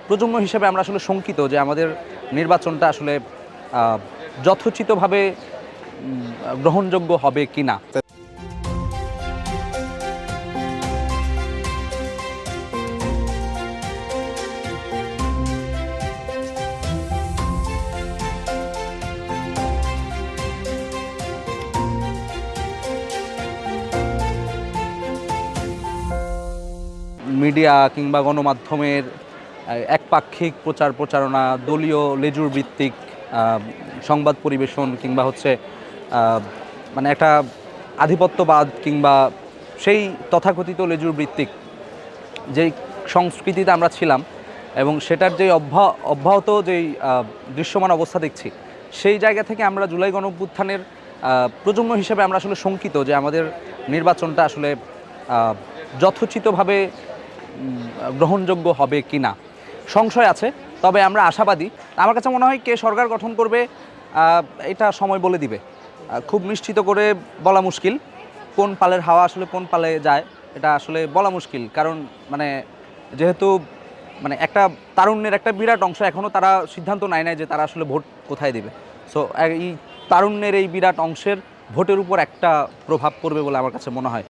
প্রজন্ম হিসেবে আমরা আসলে শঙ্কিত যে আমাদের নির্বাচনটা আসলে যথোচিতভাবে গ্রহণযোগ্য হবে কিনা। মিডিয়া কিংবা গণমাধ্যমের একপাক্ষিক প্রচার প্রচারণা, দলীয় লেজুর ভিত্তিক সংবাদ পরিবেশন কিংবা হচ্ছে মানে একটা আধিপত্যবাদ কিংবা সেই তথাকথিত লেজুর ভিত্তিক যেই সংস্কৃতিতে আমরা ছিলাম এবং সেটার যেই অব্যাহত যেই দৃশ্যমান অবস্থা দেখছি, সেই জায়গা থেকে আমরা জুলাই গণঅভ্যুত্থানের প্রজন্ম হিসেবে আমরা আসলে শঙ্কিত যে আমাদের নির্বাচনটা আসলে যথোচিতভাবে গ্রহণযোগ্য হবে কিনা। সংশয় আছে, তবে আমরা আশাবাদী। আমার কাছে মনে হয় কে সরকার গঠন করবে এটা সময় বলে দিবে। খুব নিশ্চিত করে বলা মুশকিল কোন পালের হাওয়া আসলে কোন পালে যায়, এটা আসলে বলা মুশকিল। কারণ মানে যেহেতু মানে একটা তারুণ্যের একটা বিরাট অংশ এখনও তারা সিদ্ধান্ত নেয় যে তারা আসলে ভোট কোথায় দেবে। সো এই তারুণ্যের এই বিরাট অংশের ভোটের উপর একটা প্রভাব পড়বে বলে আমার কাছে মনে হয়।